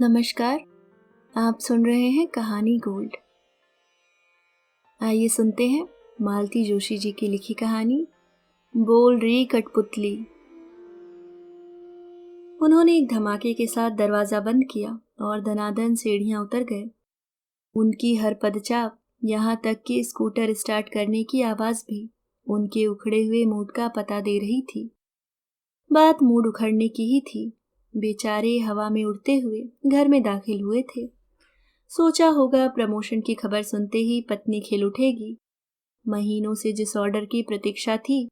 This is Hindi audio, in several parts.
नमस्कार। आप सुन रहे हैं कहानी गोल्ड। आइए सुनते हैं मालती जोशी जी की लिखी कहानी बोल रही कठपुतली। उन्होंने एक धमाके के साथ दरवाजा बंद किया और दनादन सीढ़ियां उतर गए। उनकी हर पदचाप, यहाँ तक कि स्कूटर स्टार्ट करने की आवाज भी उनके उखड़े हुए मूड का पता दे रही थी। बात मूड उखड़ने की ही थी। बेचारे हवा में उड़ते हुए घर में दाखिल हुए थे। सोचा होगा प्रमोशन की खबर सुनते ही पत्नी खिल उठेगी। महीनों से जिस ऑर्डर की प्रतीक्षा थी,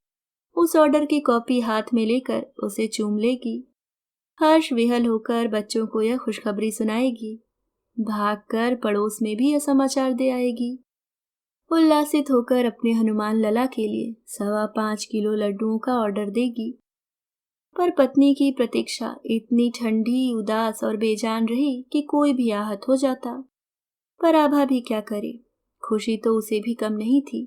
उस ऑर्डर की कॉपी हाथ में लेकर उसे चूम लेगी। हर्ष विहल होकर बच्चों को यह खुशखबरी सुनाएगी। भागकर पड़ोस में भी यह समाचार दे आएगी। उल्लासित होकर अपने हनुमान लला के लिए 5.25 किलो लड्डुओं का ऑर्डर देगी। पर पत्नी की प्रतीक्षा इतनी ठंडी, उदास और बेजान रही कि कोई भी आहत हो जाता। पर आभा भी क्या करे, खुशी तो उसे भी कम नहीं थी।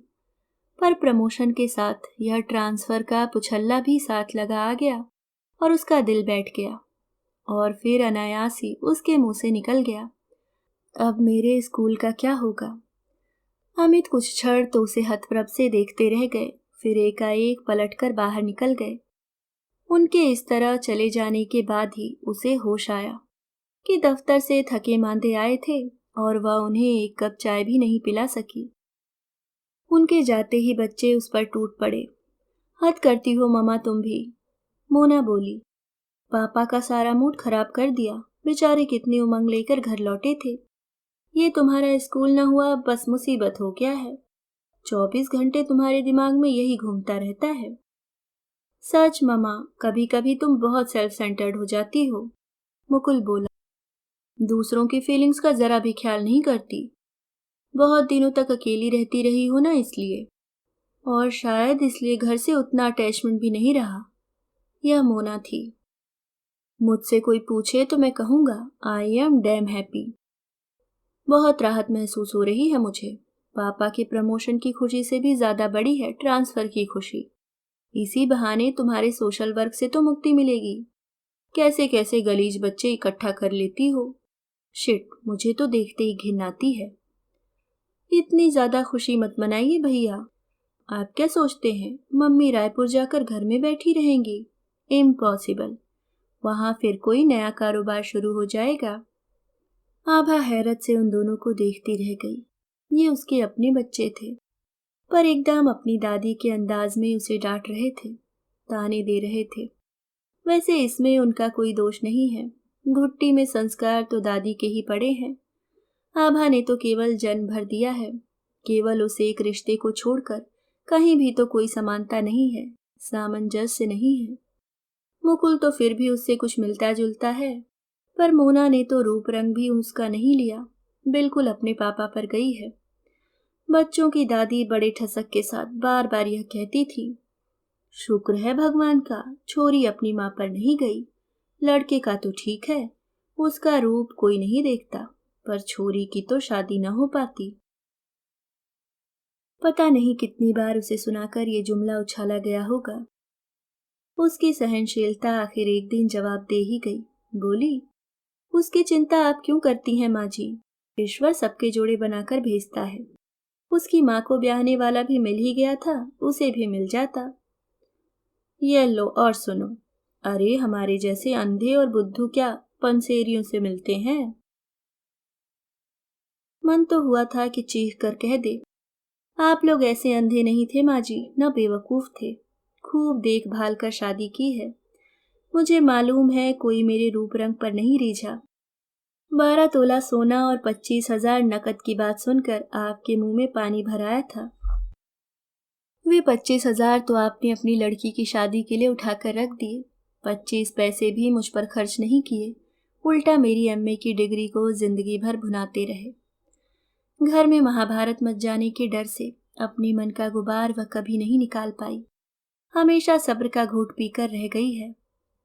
पर प्रमोशन के साथ यह ट्रांसफर का पुछल्ला भी साथ लगा आ गया और उसका दिल बैठ गया। और फिर अनायास ही उसके मुंह से निकल गया, अब मेरे स्कूल का क्या होगा। अमित कुछ क्षण तो उसे हतप्रभ से देखते रह गए, फिर एकाएक पलटकर बाहर निकल गए। उनके इस तरह चले जाने के बाद ही उसे होश आया कि दफ्तर से थके मांदे आए थे और वह उन्हें एक कप चाय भी नहीं पिला सकी। उनके जाते ही बच्चे उस पर टूट पड़े। हद करती हो ममा तुम भी, मोना बोली। पापा का सारा मूड खराब कर दिया। बेचारे कितनी उमंग लेकर घर लौटे थे। ये तुम्हारा स्कूल न हुआ बस मुसीबत हो गया है। 24 घंटे तुम्हारे दिमाग में यही घूमता रहता है। सच ममा, कभी कभी तुम बहुत सेल्फ सेंटर्ड हो जाती हो, मुकुल बोला। दूसरों की फीलिंग्स का जरा भी ख्याल नहीं करती। बहुत दिनों तक अकेली रहती रही हो ना, इसलिए। और शायद इसलिए घर से उतना अटैचमेंट भी नहीं रहा। यह मोना थी। मुझसे कोई पूछे तो मैं कहूंगा आई एम डैम हैप्पी। बहुत राहत महसूस हो रही है मुझे। पापा के प्रमोशन की खुशी से भी ज्यादा बड़ी है ट्रांसफर की खुशी। इसी बहाने तुम्हारे सोशल वर्क से तो मुक्ति मिलेगी। कैसे कैसे गलीज बच्चे इकट्ठा कर लेती हो। शिट, मुझे तो देखते ही घिन आती है। इतनी ज्यादा खुशी मत मनाइए भैया। आप क्या सोचते हैं मम्मी रायपुर जाकर घर में बैठी रहेंगी? इम्पॉसिबल। वहां फिर कोई नया कारोबार शुरू हो जाएगा। आभा हैरत से उन दोनों को देखती रह गई। ये उसके अपने बच्चे थे, पर एकदम अपनी दादी के अंदाज में उसे डांट रहे थे, ताने दे रहे थे। वैसे इसमें उनका कोई दोष नहीं है। घुट्टी में संस्कार तो दादी के ही पड़े हैं। आभा ने तो केवल जन्म भर दिया है। केवल उस एक रिश्ते को छोड़कर कहीं भी तो कोई समानता नहीं है, सामंजस्य नहीं है। मुकुल तो फिर भी उससे कुछ मिलता जुलता है, पर मोना ने तो रूप रंग भी उसका नहीं लिया, बिल्कुल अपने पापा पर गई है। बच्चों की दादी बड़े ठसक के साथ बार बार यह कहती थी, शुक्र है भगवान का छोरी अपनी माँ पर नहीं गई। लड़के का तो ठीक है, उसका रूप कोई नहीं देखता, पर छोरी की तो शादी न हो पाती। पता नहीं कितनी बार उसे सुनाकर ये जुमला उछाला गया होगा। उसकी सहनशीलता आखिर एक दिन जवाब दे ही गई। बोली, उसकी चिंता आप क्यों करती हैं माँ जी? ईश्वर सबके जोड़े बनाकर भेजता है। उसकी माँ को ब्याहने वाला भी मिल ही गया था, उसे भी मिल जाता। ये लो और सुनो। अरे हमारे जैसे अंधे और बुद्धू क्या पंसेरियों से मिलते हैं? मन तो हुआ था कि चीख कर कह दे, आप लोग ऐसे अंधे नहीं थे माँ जी, न बेवकूफ थे। खूब देखभाल कर शादी की है। मुझे मालूम है कोई मेरे रूप रंग पर नहीं रीझा। 12 तोला सोना और 25,000 नकद की बात सुनकर आपके मुंह में पानी भर आया था। वे 25,000 तो आपने अपनी लड़की की शादी के लिए उठाकर रख दिए। 25 पैसे भी मुझ पर खर्च नहीं किए, उल्टा मेरी एमए की डिग्री को जिंदगी भर भुनाते रहे। घर में महाभारत मच जाने के डर से अपने मन का गुबार वह कभी नहीं निकाल पाई। हमेशा सब्र का घूंट पीकर रह गई है।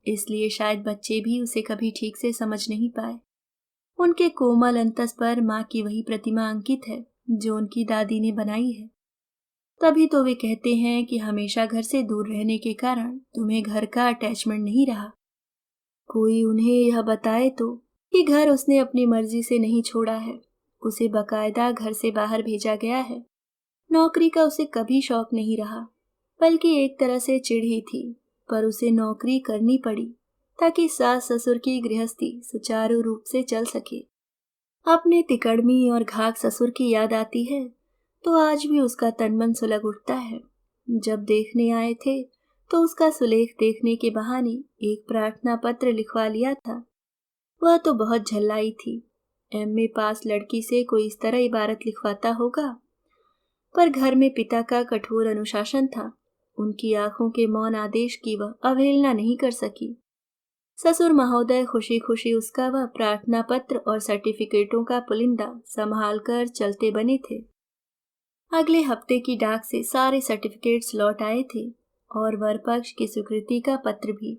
इसलिए शायद बच्चे भी उसे कभी ठीक से समझ नहीं पाए। उनके कोमल अंतस पर माँ की वही प्रतिमा अंकित है जो उनकी दादी ने बनाई है। तभी तो वे कहते हैं कि हमेशा घर से दूर रहने के कारण तुम्हें घर का अटैचमेंट नहीं रहा। कोई उन्हें यह बताए तो कि घर उसने अपनी मर्जी से नहीं छोड़ा है, उसे बकायदा घर से बाहर भेजा गया है। नौकरी का उसे कभी शौक नहीं रहा, बल्कि एक तरह से चिढ़ ही थी, पर उसे नौकरी करनी पड़ी ताकि सास ससुर की गृहस्थी सुचारू रूप से चल सके। अपने तिकड़मी और घाक ससुर की याद आती है तो आज भी उसका तन मन सुलग उठता है। जब देखने आए थे तो उसका सुलेख देखने के बहाने एक प्रार्थना पत्र लिखवा लिया था। वह तो बहुत झल्लाई थी। एमए पास लड़की से कोई इस तरह इबारत लिखवाता होगा? पर घर में पिता का कठोर अनुशासन था। उनकी आंखों के मौन आदेश की वह अवहेलना नहीं कर सकी। ससुर महोदय खुशी खुशी उसका वह प्रार्थना पत्र और सर्टिफिकेटों का पुलिंदा संभाल कर चलते बने थे। अगले हफ्ते की डाक से सारे सर्टिफिकेट्स लौट आए थे और वर पक्ष की स्वीकृति का पत्र भी।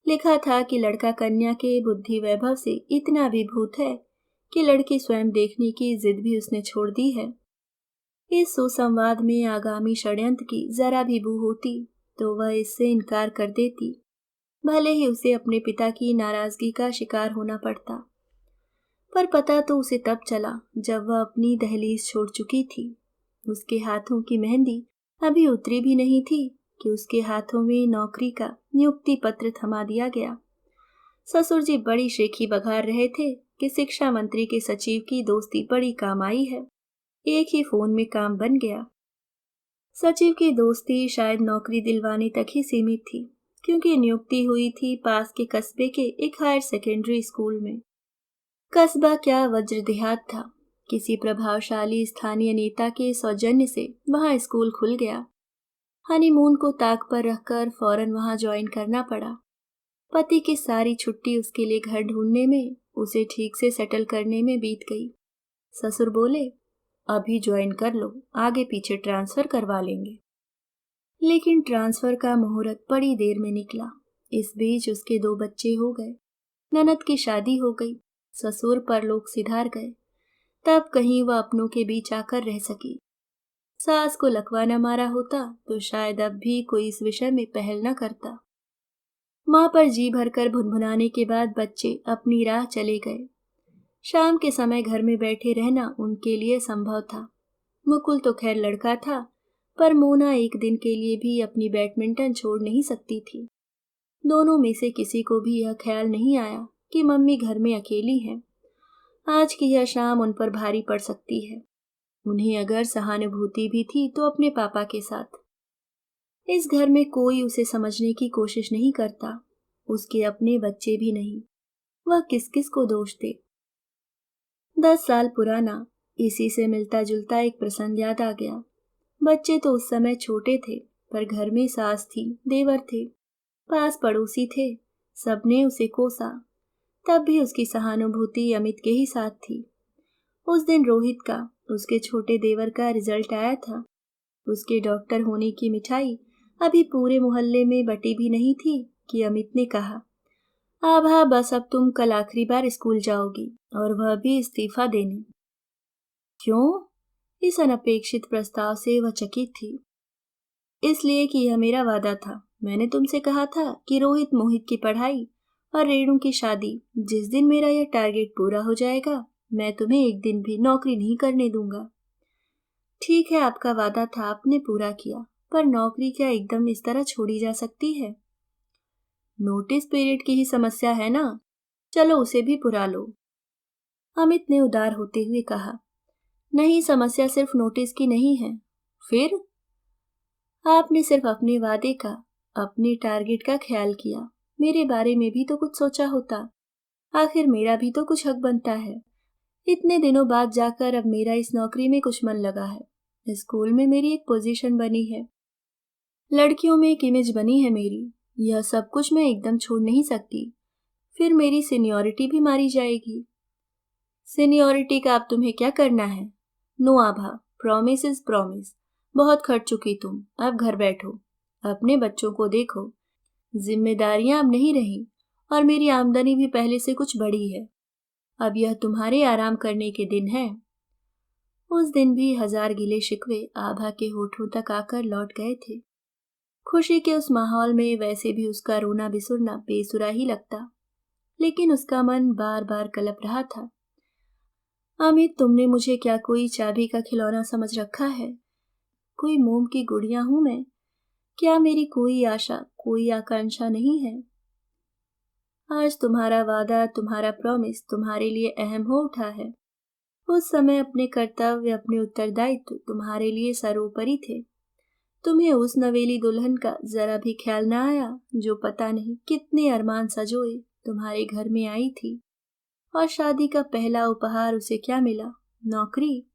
लिखा था कि लड़का कन्या के बुद्धि वैभव से इतना विभूत है कि लड़की स्वयं देखने की जिद भी उसने छोड़ दी है। इस सुसंवाद में आगामी षड्यंत्र की जरा भी बू होती तो वह इससे इनकार कर देती, भले ही उसे अपने पिता की नाराजगी का शिकार होना पड़ता। पर पता तो उसे तब चला जब वह अपनी दहलीज छोड़ चुकी थी। उसके हाथों की मेहंदी अभी उतरी भी नहीं थी कि उसके हाथों में नौकरी का नियुक्ति पत्र थमा दिया गया। ससुर जी बड़ी शेखी बघार रहे थे कि शिक्षा मंत्री के सचिव की दोस्ती बड़ी काम आई है। एक ही फोन में काम बन गया। सचिव की दोस्ती शायद नौकरी दिलवाने तक ही सीमित थी, क्योंकि नियुक्ति हुई थी पास के कस्बे के एक हायर सेकेंडरी स्कूल में। कस्बा क्या, वज्र देहात था। किसी प्रभावशाली स्थानीय नेता के सौजन्य से वहां स्कूल खुल गया। हनीमून को ताक पर रखकर फौरन वहां ज्वाइन करना पड़ा। पति की सारी छुट्टी उसके लिए घर ढूंढने में, उसे ठीक से सेटल करने में बीत गई। ससुर बोले, अभी ज्वाइन कर लो, आगे पीछे ट्रांसफर करवा लेंगे। लेकिन ट्रांसफर का मुहूर्त बड़ी देर में निकला। इस बीच उसके 2 बच्चे हो गए, ननद की शादी हो गई, ससुर परलोक सिधार गए। तब कहीं वह अपनों के बीच आकर रह सकी। सास को लकवा न मारा होता तो शायद अब भी कोई इस विषय में पहल न करता। मां पर जी भरकर भुनभुनाने के बाद बच्चे अपनी राह चले गए। शाम के समय घर में बैठे रहना उनके लिए संभव था। मुकुल तो खैर लड़का था, पर मोना एक दिन के लिए भी अपनी बैडमिंटन छोड़ नहीं सकती थी। दोनों में से किसी को भी यह ख्याल नहीं आया कि मम्मी घर में अकेली हैं। आज की यह शाम उन पर भारी पड़ सकती है। उन्हें अगर सहानुभूति भी थी तो अपने पापा के साथ। इस घर में कोई उसे समझने की कोशिश नहीं करता, उसके अपने बच्चे भी नहीं। वह किस किस को दोष दे। 10 साल पुराना इसी से मिलता जुलता एक प्रसंग याद आ गया। बच्चे तो उस समय छोटे थे, पर घर में सास थी, देवर थे, पास पड़ोसी थे, सबने उसे कोसा। तब भी उसकी सहानुभूति अमित के ही साथ थी। उस दिन रोहित का, उसके छोटे देवर का रिजल्ट आया था। उसके डॉक्टर होने की मिठाई अभी पूरे मोहल्ले में बटी भी नहीं थी कि अमित ने कहा, आभा बस अब तुम कल आखिरी बार स्कूल जाओगी, और वह भी इस्तीफा देने। क्यों? इस अनपेक्षित प्रस्ताव से वह चकित थी। इसलिए कि यह मेरा वादा था। मैंने तुमसे कहा था कि रोहित मोहित की पढ़ाई और रेणु की शादी, जिस दिन मेरा यह टारगेट पूरा हो जाएगा मैं तुम्हें एक दिन भी नौकरी नहीं करने दूंगा। ठीक है, आपका वादा था, आपने पूरा किया, पर नौकरी क्या एकदम इस तरह छोड़ी जा सकती है? नोटिस पीरियड की ही समस्या है ना, चलो उसे भी पुरा लो। अमित ने उदार होते हुए कहा, नहीं, समस्या सिर्फ नोटिस की नहीं है। फिर? आपने सिर्फ अपने वादे का, अपने टारगेट का ख्याल किया। मेरे बारे में भी तो कुछ सोचा होता। आखिर मेरा भी तो कुछ हक बनता है। इतने दिनों बाद जाकर अब मेरा इस नौकरी में कुछ मन लगा है। स्कूल में मेरी एक पोजीशन बनी है, लड़कियों में एक इमेज बनी है मेरी। यह सब कुछ मैं एकदम छोड़ नहीं सकती, फिर मेरी सीनियरिटी भी मारी जाएगी। सीनियरिटी का अब तुम्हें क्या करना है? No Abha, promise is promise. बहुत खट चुकी तुम, अब घर बैठो, अपने बच्चों को देखो। जिम्मेदारियां अब नहीं रही और मेरी आमदनी भी पहले से कुछ बढ़ी है। अब यह तुम्हारे आराम करने के दिन है। उस दिन भी 1000 गिले शिकवे आभा के होठों तक आकर लौट गए थे। खुशी के उस माहौल में वैसे भी उसका रोना बिसुरना बेसुरा ही लगता, लेकिन उसका मन बार बार कलप रहा था। अमित, तुमने मुझे क्या कोई चाबी का खिलौना समझ रखा है? कोई मोम की गुड़िया हूं मैं? क्या मेरी कोई आशा, कोई आकांक्षा नहीं है? आज तुम्हारा वादा, तुम्हारा प्रॉमिस तुम्हारे लिए अहम हो उठा है। उस समय अपने कर्तव्य, अपने उत्तरदायित्व तुम्हारे लिए सर्वोपरि थे। तुम्हें उस नवेली दुल्हन का जरा भी ख्याल न आया जो पता नहीं कितने अरमान सजोए तुम्हारे घर में आई थी। और शादी का पहला उपहार उसे क्या मिला? नौकरी।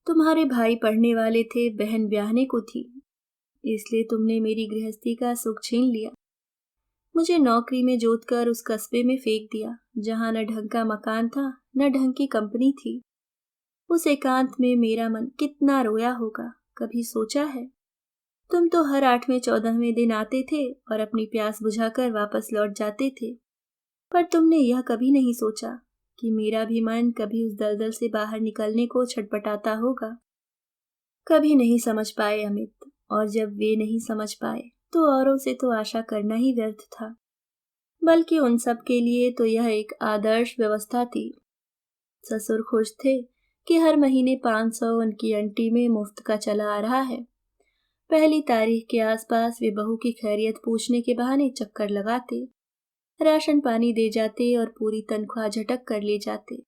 तुम्हारे भाई पढ़ने वाले थे, बहन ब्याहने को थी, इसलिए तुमने मेरी गृहस्थी का सुख छीन लिया। मुझे नौकरी में जोत कर उस कस्बे में फेंक दिया जहां न ढंग का मकान था, न ढंग की कंपनी थी। उस एकांत में मेरा मन कितना रोया होगा, कभी सोचा है? तुम तो हर 8वें 14वें दिन आते थे और अपनी प्यास बुझाकर वापस लौट जाते थे। पर तुमने यह कभी नहीं सोचा कि मेरा भी मन कभी उस दलदल से बाहर निकलने को छटपटाता होगा। कभी नहीं समझ पाए अमित, और जब वे नहीं समझ पाए तो औरों से तो आशा करना ही व्यर्थ था। बल्कि उन सब के लिए तो यह एक आदर्श व्यवस्था थी। ससुर खुश थे कि हर महीने 500 उनकी अंटी में मुफ्त का चला आ रहा है। पहली तारीख के आसपास वे बहू की खैरियत पूछने के बहाने चक्कर लगाते, राशन पानी दे जाते और पूरी तनख्वाह झटक कर ले जाते।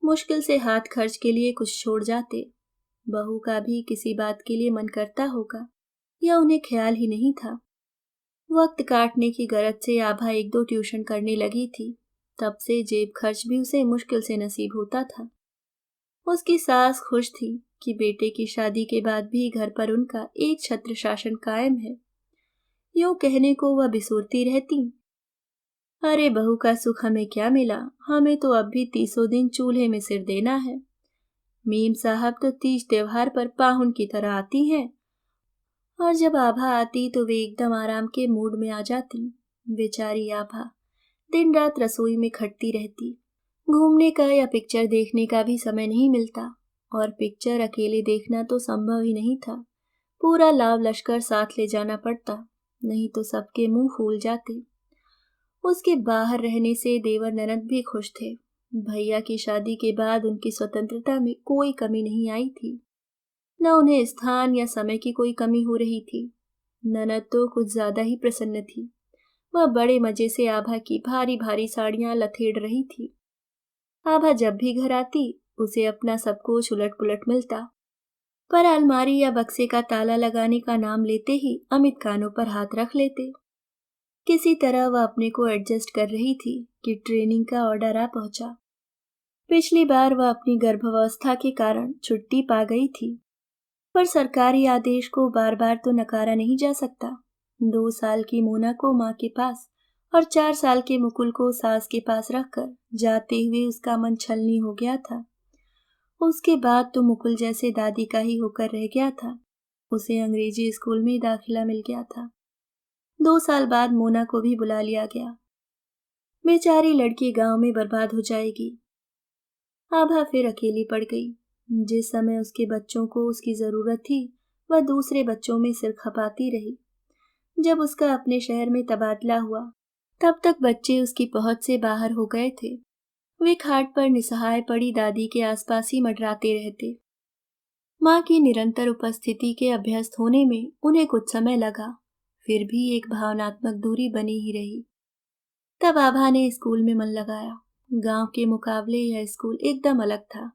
मुश्किल से हाथ खर्च के लिए कुछ छोड़ जाते। बहू का भी किसी बात के लिए मन करता होगा, यह उन्हें ख्याल ही नहीं था। वक्त काटने की गरज से आभा 1-2 ट्यूशन करने लगी थी, तब से जेब खर्च भी उसे मुश्किल से नसीब होता था। उसकी सास खुश थी कि बेटे की शादी के बाद भी घर पर उनका एक छत्र शासन कायम है। यूं कहने को वह बिसूरती रहती, अरे बहू का सुख हमें क्या मिला, हमें तो अब भी 30 दिन चूल्हे में सिर देना है। मीम साहब तो तीज त्योहार पर पाहुन की तरह आती हैं, और जब आभा आती तो वे एकदम आराम के मूड में आ जाती। बेचारी आभा दिन रात रसोई में खटती रहती। घूमने का या पिक्चर देखने का भी समय नहीं मिलता, और पिक्चर अकेले देखना तो संभव ही नहीं था। पूरा लाव लश्कर साथ ले जाना पड़ता, नहीं तो सबके मुंह फूल जाते। उसके बाहर रहने से देवर ननद भी खुश थे। भैया की शादी के बाद उनकी स्वतंत्रता में कोई कमी नहीं आई थी। न उन्हें स्थान या समय की कोई कमी हो रही थी। ननद तो कुछ ज्यादा ही प्रसन्न थी। वह बड़े मजे से आभा की भारी भारी साड़ियां लथेड़ रही थी। आभा जब भी घर आती उसे अपना सब कुछ उलट पुलट मिलता, पर अलमारी या बक्से का ताला लगाने का नाम लेते ही अमित कानों पर हाथ रख लेते। किसी तरह वह अपने को एडजस्ट कर रही थी कि ट्रेनिंग का ऑर्डर आ पहुंचा। पिछली बार वह अपनी गर्भावस्था के कारण छुट्टी पा गई थी, पर सरकारी आदेश को बार बार तो नकारा नहीं जा सकता। 2 साल की मोना को माँ के पास और 4 साल के मुकुल को सास के पास रखकर जाते हुए उसका मन छलनी हो गया था। उसके बाद तो मुकुल जैसे दादी का ही होकर रह गया था। उसे अंग्रेजी स्कूल में दाखिला मिल गया था। 2 साल बाद मोना को भी बुला लिया गया। बेचारी लड़की गांव में बर्बाद हो जाएगी। आभा फिर अकेली पड़ गई। जिस समय उसके बच्चों को उसकी जरूरत थी, वह दूसरे बच्चों में सिर खपाती रही। जब उसका अपने शहर में तबादला हुआ, तब तक बच्चे उसकी पहुंच से बाहर हो गए थे। वे खाट पर निसहाय पड़ी दादी के आसपास ही मंडराते रहते। माँ की निरंतर उपस्थिति के अभ्यस्त होने में उन्हें कुछ समय लगा, फिर भी एक भावनात्मक दूरी बनी ही रही। तब आभा ने स्कूल में मन लगाया। गांव के मुकाबले यह स्कूल एकदम अलग था।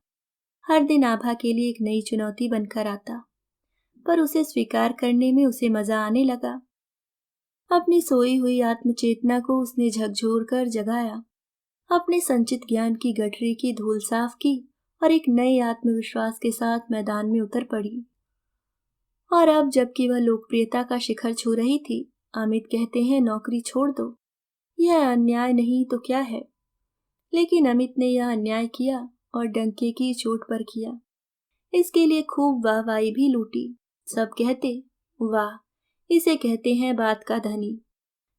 हर दिन आभा के लिए एक नई चुनौती बनकर आता, पर उसे स्वीकार करने में उसे मजा आने लगा। अपनी सोई हुई आत्मचेतना को उसने झकझोर कर जगाया, अपने संचित ज्ञान की गठरी की धूल साफ की और एक नए आत्मविश्वास के साथ मैदान में उतर पड़ी। और अब जबकि वह लोकप्रियता का शिखर छू रही थी, अमित कहते हैं नौकरी छोड़ दो। यह अन्याय नहीं तो क्या है? लेकिन अमित ने यह अन्याय किया और डंके की चोट पर किया। इसके लिए खूब वाहवाही भी लूटी। सब कहते, वाह, इसे कहते हैं बात का धनी।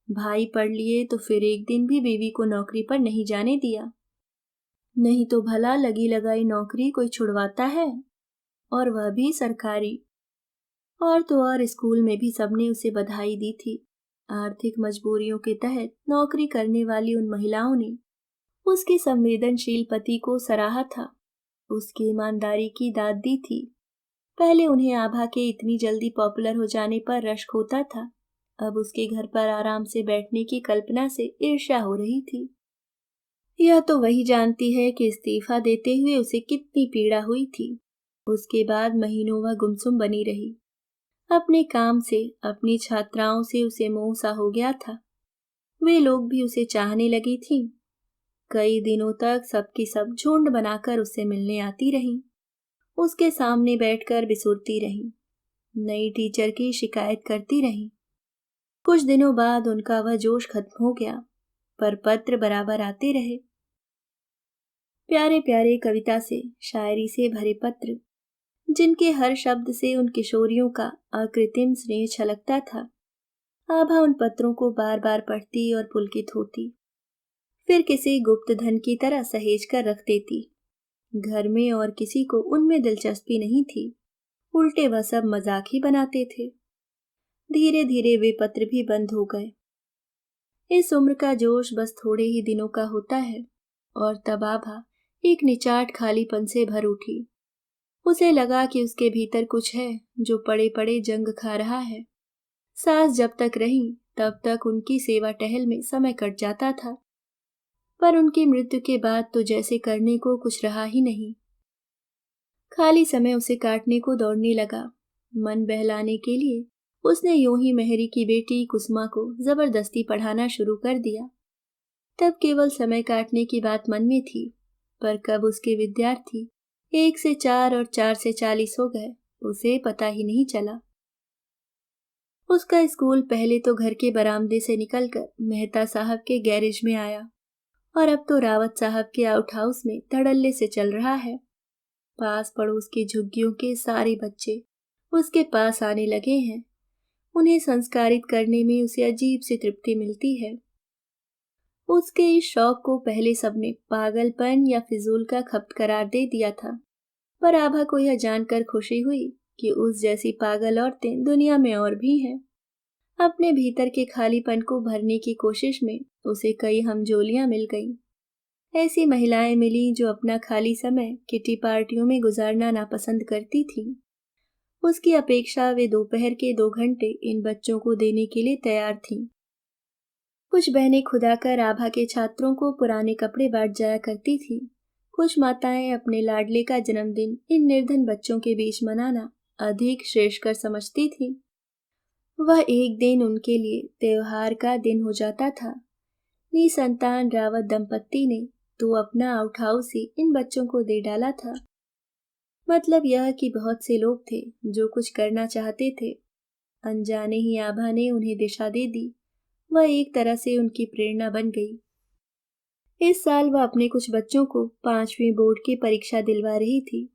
भाई पढ़ लिए तो फिर एक दिन भी बीवी को नौकरी पर नहीं जाने दिया। नहीं तो भला लगी लगाई नौकरी कोई छुड़वाता है, और वह भी सरकारी। और तो और स्कूल में भी सबने उसे बधाई दी थी। आर्थिक मजबूरियों के तहत नौकरी करने वाली उन महिलाओं ने उसके संवेदनशील पति को सराहा था, उसकी ईमानदारी की दाद दी थी। पहले उन्हें आभा के इतनी जल्दी पॉपुलर हो जाने पर रश्क होता था, अब उसके घर पर आराम से बैठने की कल्पना से ईर्ष्या हो रही थी। यह तो वही जानती है कि इस्तीफा देते हुए उसे कितनी पीड़ा हुई थी। उसके बाद महीनों वह गुमसुम बनी रही। अपने काम से, अपनी छात्राओं से उसे मोह सा हो गया था। वे लोग भी उसे चाहने लगी थीं। कई दिनों तक सबकी सब झुंड बनाकर उससे मिलने आती रहीं। उसके सामने बैठकर बिसुरती रहीं। नई टीचर की शिकायत करती रहीं। कुछ दिनों बाद उनका वह जोश खत्म हो गया, पर पत्र बराबर आते रहे। प्यारे प्यारे कविता से, शायरी से भरे पत्र, जिनके हर शब्द से उन किशोरियों का अकृत्रिम स्नेह छलकता था। आभा उन पत्रों को बार बार पढ़ती और पुलकित होती, फिर किसी गुप्त धन की तरह सहेज कर रख देती। घर में और किसी को उनमें दिलचस्पी नहीं थी, उल्टे वह सब मजाक ही बनाते थे। धीरे धीरे वे पत्र भी बंद हो गए। इस उम्र का जोश बस थोड़े ही दिनों का होता है, और तब आभा एक निचाट खालीपन से भर उठी। उसे लगा कि उसके भीतर कुछ है जो पड़े पड़े जंग खा रहा है। सास जब तक रही तब तक उनकी सेवा टहल में समय कट जाता था, पर उनकी मृत्यु के बाद तो जैसे करने को कुछ रहा ही नहीं। खाली समय उसे काटने को दौड़ने लगा। मन बहलाने के लिए उसने यूं ही मेहरी की बेटी कुसुमा को जबरदस्ती पढ़ाना शुरू कर दिया। तब केवल समय काटने की बात मन में थी, पर कब उसके विद्यार्थी 1 से 4 और 4 से 40 हो गए, उसे पता ही नहीं चला। उसका स्कूल पहले तो घर के बरामदे से निकलकर मेहता साहब के गैरेज में आया, और अब तो रावत साहब के आउट हाउस में धड़ल्ले से चल रहा है। पास पड़ोस की झुग्गियों के सारे बच्चे उसके पास आने लगे हैं। उन्हें संस्कारित करने में उसे अजीब सी तृप्ति मिलती है। उसके इस शौक को पहले सबने पागलपन या फिजूल का खपत करार दे दिया था, पर आभा को यह जानकर खुशी हुई कि उस जैसी पागल औरतें दुनिया में और भी हैं। अपने भीतर के खालीपन को भरने की कोशिश में उसे कई हमजोलियां मिल गईं। ऐसी महिलाएं मिली जो अपना खाली समय किटी पार्टियों में गुजारना नापसंद करती थीं। उसकी अपेक्षा वे दोपहर के 2 घंटे इन बच्चों को देने के लिए तैयार थीं। कुछ बहनें खुदाकर आभा के छात्रों को पुराने कपड़े बांट जाया करती थीं। कुछ माताएं अपने लाडले का जन्मदिन इन निर्धन बच्चों के बीच मनाना अधिक श्रेष्ठकर समझती थीं। वह एक दिन उनके लिए त्योहार का दिन हो जाता था। निसंतान रावत दंपत्ति ने तो अपना आउट हाउस ही इन बच्चों को दे डाला था। मतलब यह कि बहुत से लोग थे जो कुछ करना चाहते थे। अनजाने ही आभा ने उन्हें दिशा दे दी। वह एक तरह से उनकी प्रेरणा बन गई। इस साल वह अपने कुछ बच्चों को 5वीं बोर्ड की परीक्षा दिलवा रही थी।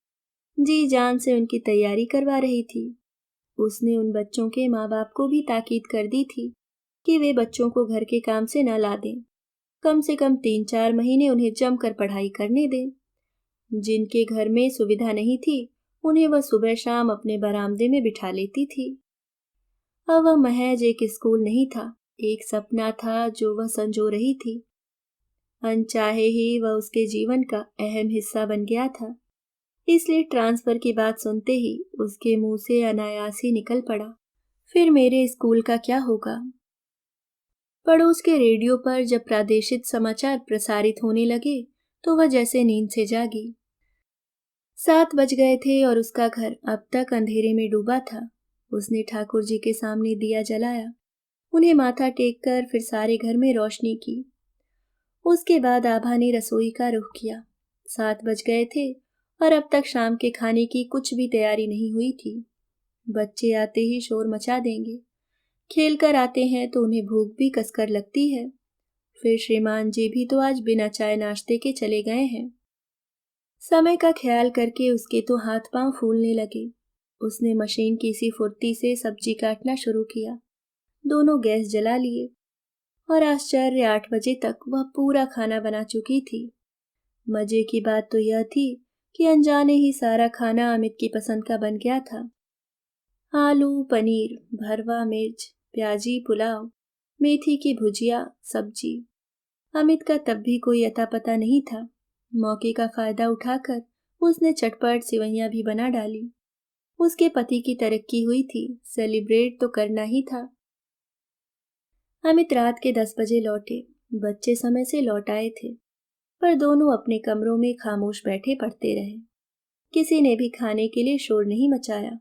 जी जान से उनकी तैयारी करवा रही थी। उसने उन बच्चों के माँ बाप को भी ताकीद कर दी थी कि वे बच्चों को घर के काम से न ला दें। कम से कम 3-4 महीने उन्हें जमकर पढ़ाई करने दें। जिनके घर में सुविधा नहीं थी, उन्हें वह सुबह शाम अपने बरामदे में बिठा लेती थी। अब वह महज एक स्कूल नहीं था, एक सपना था जो वह संजो रही थी। अनचाहे ही वह उसके जीवन का अहम हिस्सा बन गया था। इसलिए ट्रांसफर की बात सुनते ही उसके मुंह से अनायास ही निकल पड़ा, फिर मेरे स्कूल का क्या होगा। पड़ोस के रेडियो पर जब प्रादेशिक समाचार प्रसारित होने लगे तो वह जैसे नींद से जागी। 7 बज गए थे और उसका घर अब तक अंधेरे में डूबा था। उसने ठाकुर जी के सामने दिया जलाया, उन्हें माथा टेक कर फिर सारे घर में रोशनी की। उसके बाद आभा ने रसोई का रुख किया। 7 बज गए थे और अब तक शाम के खाने की कुछ भी तैयारी नहीं हुई थी। बच्चे आते ही शोर मचा देंगे। खेल कर आते हैं तो उन्हें भूख भी कसकर लगती है। फिर श्रीमान जी भी तो आज बिना चाय नाश्ते के चले गए हैं। समय का ख्याल करके उसके तो हाथ पांव फूलने लगे। उसने मशीन की सी फुर्ती से सब्जी काटना शुरू किया। दोनों गैस जला लिए और आश्चर्य 8 बजे तक वह पूरा खाना बना चुकी थी। मजे की बात तो यह थी कि अनजाने ही सारा खाना अमित की पसंद का बन गया था। आलू, पनीर, भरवा मिर्च, प्याजी पुलाव, मेथी की भुजिया, सब्जी। अमित का तब भी कोई अता पता नहीं था। मौके का फायदा उठाकर उसने चटपट सिवैयां भी बना डाली। उसके पति की तरक्की हुई थी, सेलिब्रेट तो करना ही था। अमित रात के 10 बजे लौटे। बच्चे समय से लौट आए थे, पर दोनों अपने कमरों में खामोश बैठे पढ़ते रहे। किसी ने भी खाने के लिए शोर नहीं मचाया।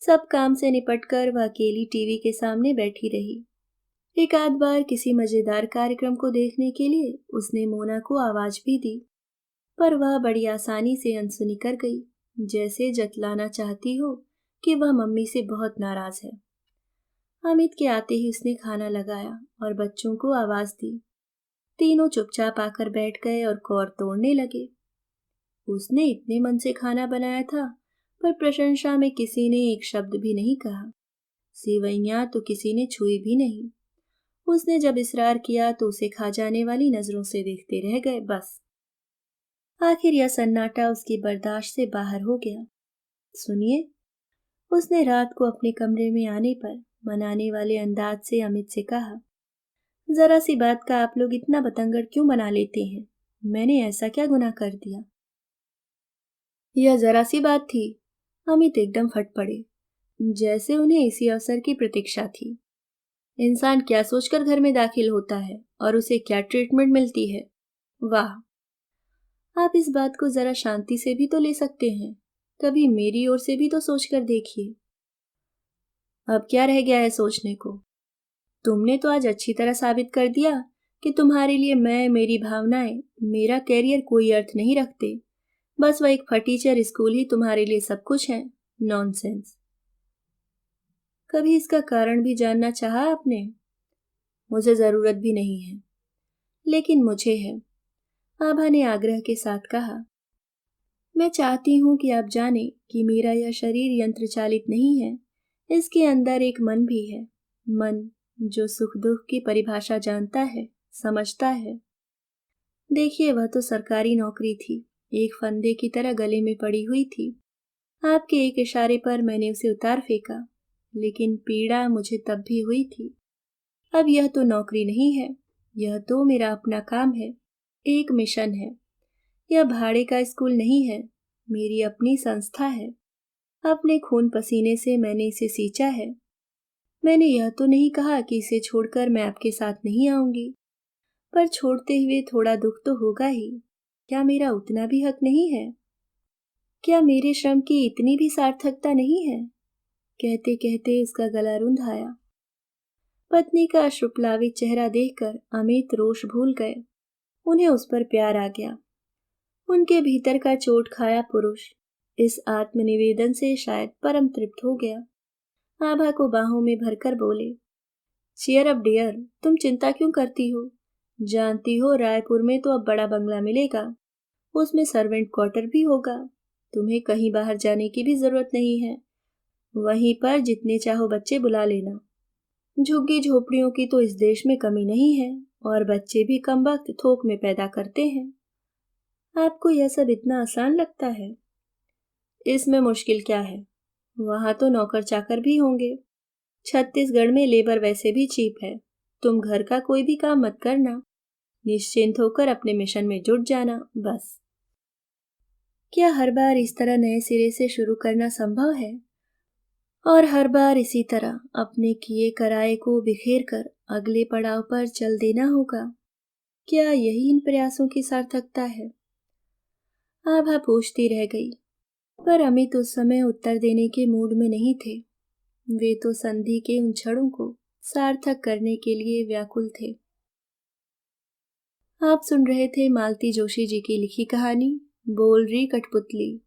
सब काम से निपटकर वह अकेली टीवी के सामने बैठी रही। एक आध बार किसी मजेदार कार्यक्रम को देखने के लिए उसने मोना को आवाज भी दी, पर वह बड़ी आसानी से अनसुनी कर गई, जैसे जतलाना चाहती हो कि वह मम्मी से बहुत नाराज है। अमित के आते ही उसने खाना लगाया और बच्चों को आवाज दी। तीनों चुपचाप आकर बैठ गए और कौर तोड़ने लगे। उसने इतने मन से खाना बनाया था, पर प्रशंसा में किसी ने एक शब्द भी नहीं कहा। सेवैयां तो किसी ने छुई भी नहीं। उसने जब इसरार किया तो उसे खा जाने वाली नजरों से देखते रह गए, बस। आखिर यह सन्नाटा उसकी बर्दाश्त से बाहर हो गया। सुनिए, उसने रात को अपने कमरे में आने पर मनाने वाले अंदाज से अमित से कहा, जरा सी बात का आप लोग इतना बतंगड़ क्यों बना लेते हैं? मैंने ऐसा क्या गुनाह कर दिया? यह जरा सी बात थी। अमित एकदम फट पड़े, जैसे उन्हें इसी अवसर की प्रतीक्षा थी। इंसान क्या सोचकर घर में दाखिल होता है और उसे क्या ट्रीटमेंट मिलती है? वाह, आप इस बात को जरा शांति से भी तो ले सकते हैं। कभी मेरी ओर से भी तो सोचकर देखिए। अब क्या रह गया है सोचने को? तुमने तो आज अच्छी तरह साबित कर दिया कि तुम्हारे लिए मैं, मेरी भावनाएं, मेरा कैरियर कोई अर्थ नहीं रखते। बस वह एक फटीचर स्कूल ही तुम्हारे लिए सब कुछ है। नॉनसेंस। कभी इसका कारण भी जानना चाहा आपने? मुझे जरूरत भी नहीं है, लेकिन मुझे है, आभा ने आग्रह के साथ कहा। मैं चाहती हूं कि आप जाने कि मेरा यह शरीर यंत्र चालित नहीं है। इसके अंदर एक मन भी है। मन जो सुख दुख की परिभाषा जानता है, समझता है। देखिए, वह तो सरकारी नौकरी थी, एक फंदे की तरह गले में पड़ी हुई थी। आपके एक इशारे पर मैंने उसे उतार फेंका, लेकिन पीड़ा मुझे तब भी हुई थी। अब यह तो नौकरी नहीं है, यह तो मेरा अपना काम है, एक मिशन है। यह भाड़े का स्कूल नहीं है, मेरी अपनी संस्था है। अपने खून पसीने से मैंने इसे सींचा है। मैंने यह तो नहीं कहा कि इसे छोड़कर मैं आपके साथ नहीं आऊंगी, पर छोड़ते हुए थोड़ा दुख तो होगा ही। क्या मेरा उतना भी हक नहीं है? क्या मेरे श्रम की इतनी भी सार्थकता नहीं है? कहते कहते उसका गला रुंध आया। पत्नी का अश्रुप्लावित चेहरा देखकर अमित रोष भूल गए। उन्हें उस पर प्यार आ गया। उनके भीतर का चोट खाया पुरुष इस आत्मनिवेदन से शायद परम तृप्त हो गया। आभा को बाहों में भरकर बोले, चीयर अप डियर, तुम चिंता क्यों करती हो? जानती हो, रायपुर में तो अब बड़ा बंगला मिलेगा, उसमें सर्वेंट क्वार्टर भी होगा। तुम्हें कहीं बाहर जाने की भी जरूरत नहीं है। वहीं पर जितने चाहो बच्चे बुला लेना। झुग्गी झोपड़ियों की तो इस देश में कमी नहीं है, और बच्चे भी कम वक्त थोक में पैदा करते हैं। आपको यह सब इतना आसान लगता है? इसमें मुश्किल क्या है? वहां तो नौकर चाकर भी होंगे। छत्तीसगढ़ में लेबर वैसे भी चीप है। तुम घर का कोई भी काम मत करना, निश्चिंत होकर अपने मिशन में जुट जाना, बस। क्या हर बार इस तरह नए सिरे से शुरू करना संभव है? और हर बार इसी तरह अपने किए कराए को बिखेर कर अगले पड़ाव पर चल देना होगा? क्या यही इन प्रयासों की सार्थकता है? आभा पूछती रह गई, पर अमित उस समय उत्तर देने के मूड में नहीं थे। वे तो संधि के उन क्षणों को सार्थक करने के लिए व्याकुल थे। आप सुन रहे थे मालती जोशी जी की लिखी कहानी बोल रही कठपुतली।